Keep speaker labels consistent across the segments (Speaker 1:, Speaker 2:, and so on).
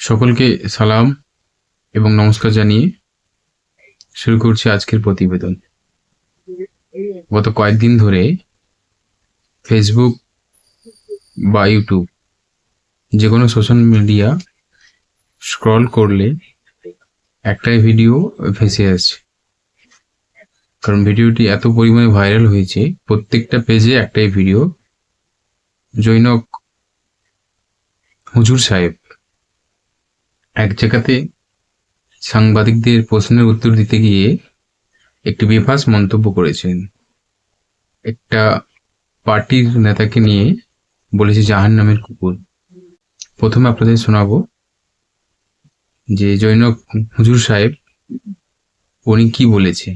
Speaker 1: সকলকে সালাম এবং নমস্কার জানিয়ে শুরু করছি আজকের প্রতিবেদন। গত কয়েকদিন ধরে ফেসবুক বা ইউটিউব যে কোনো সোশ্যাল মিডিয়া স্ক্রল করলে একটাই ভিডিও ভেসে আসছে, কারণ ভিডিওটি এত পরিমাণে ভাইরাল হয়েছে। প্রত্যেকটা পেজে একটাই ভিডিও, জৈনক হুজুর সাহেব এক জায়গাতে সাংবাদিকদের প্রশ্নের উত্তর দিতে গিয়ে একটি বেফাঁস মন্তব্য করেছেন। একটা পার্টির নেতাকে নিয়ে বলেছে জাহান্নামের কুকুর। প্রথমে আপনাদের শোনাবো যে জৈনক হুজুর সাহেব উনি কি বলেছে।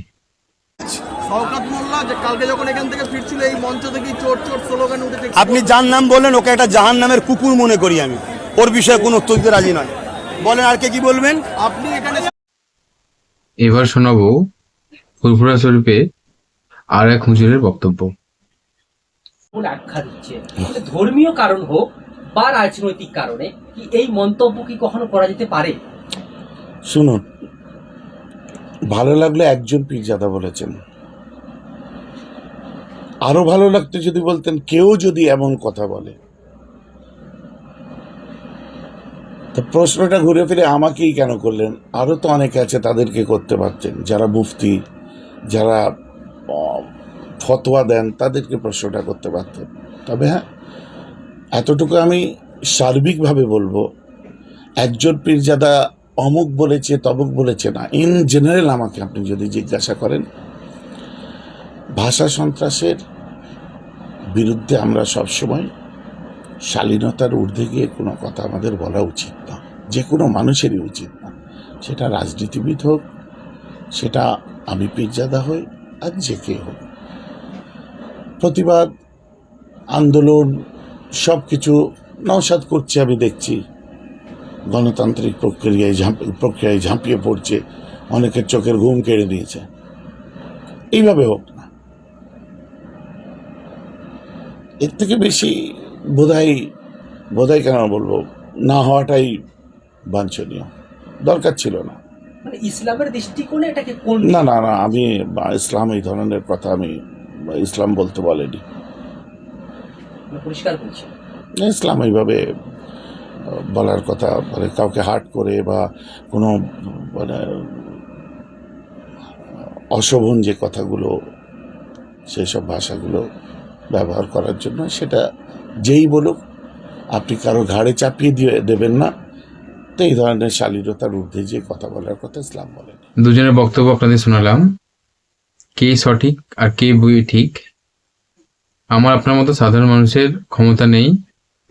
Speaker 2: শওকত মোল্লা যে কালকে যখন এখান থেকে ফিরছিল এই মঞ্চ থেকে চোর চোর স্লোগান উঠেছে,
Speaker 3: আপনি যার নাম বললেন ওকে একটা জাহান্নামের কুকুর মনে করি আমি, ওর বিষয়ে কোনো উত্তর দিতে রাজি নয়। বলেন আর কে কি বলবেন।
Speaker 2: আপনি এখানে
Speaker 1: এবার শোনাবো ফুরফুরা শরীফে আর এক হুজুরের বক্তব্য।
Speaker 4: আখ্যা দিচ্ছে ধর্মীয় কারণ হোক বা রাজনৈতিক কারণে কি এই মন্তব্য কি কখনো করা যেতে পারে?
Speaker 5: শুনুন, ভালো লাগলো একজন পীরজাদা বলেছেন, আরো ভালো লাগতো যদি বলতেন কেউ যদি এমন কথা বলে। তো প্রশ্নটা ঘুরে ফিরে আমাকেই কেন করলেন? আরো তো অনেকে আছে, তাদেরকে করতে পারতেন, যারা মুফতি, যারা ফতোয়া দেন, তাদেরকে প্রশ্নটা করতে পারতেন। তবে হ্যাঁ, এতটুকু আমি সার্বিকভাবে বলবো, একজন পীরজাদা অমুক বলেছে তমুক বলেছে না, ইন জেনারেল আমাকে আপনি যদি জিজ্ঞাসা করেন, ভাষা সন্ত্রাসের বিরুদ্ধে আমরা সবসময় শালীনতার ঊর্ধ্বে গিয়ে কোনো কথা আমাদের বলা উচিত না, যে কোনো মানুষেরই উচিত না। সেটা রাজনীতিবিদ হোক, সেটা আমি পীরজাদা হই, আর যে কে হোক। প্রতিবাদ, আন্দোলন সব কিছু নওশাদ করছে, আমি দেখছি গণতান্ত্রিক প্রক্রিয়ায় ঝাঁপিয়ে পড়ছে, অনেকের চোখের ঘুম কেড়ে নিয়েছে। এইভাবে হোক না, এর থেকে বেশি বোধহয় কেন বলবো, না হওয়াটাই বাঞ্ছনীয়, দরকার ছিল না।
Speaker 4: মানে ইসলামের দৃষ্টিকোণে এটাকে কোন
Speaker 5: না না না, আমি ইসলাম এই ধরনের কথা আমি ইসলাম বলতে বলেনি।
Speaker 4: পরিষ্কার করছে
Speaker 5: ইসলাম এইভাবে বলার কথা, মানে কাউকে হার্ট করে বা কোনো মানে অশোভন যে কথাগুলো, সেসব ভাষাগুলো ব্যবহার করার জন্য, সেটা যেই বলুক আপনি কারো ঘাড়ে চাপিয়ে দিয়ে দেবেন না। তো এই ধরনের শালীনতার ঊর্ধ্বে যে কথা বলার কথা ইসলাম বলেন।
Speaker 1: দুজনের বক্তব্য আপনাদের শোনালাম, কে সঠিক আর কে বই ঠিক আমার আপনার মতো সাধারণ মানুষের ক্ষমতা নেই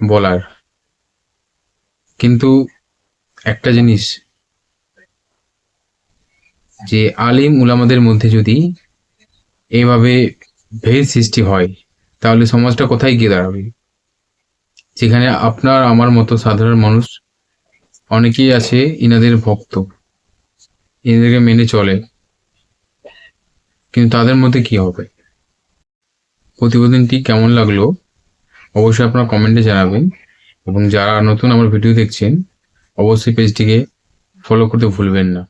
Speaker 1: বলার। কিন্তু একটা জিনিস, যে আলিম উলামাদের মধ্যে যদি এইভাবে ভেদ সৃষ্টি হয়, তাহলে সমাজটা কোথায় গিয়ে দাঁড়াবে? যেখানে আপনার আমার মতো সাধারণ মানুষ অনেকেই আছে, ইনাদের ভক্ত, ইনাদেরকে মেনে চলে, কিন্তু তাদের মধ্যে কি হবে? প্রতিবেদনটি কেমন লাগলো অবশ্যই আপনারা কমেন্টে জানাবেন, এবং যারা নতুন আমার ভিডিও দেখছেন অবশ্যই পেজটিকে ফলো করতে ভুলবেন না।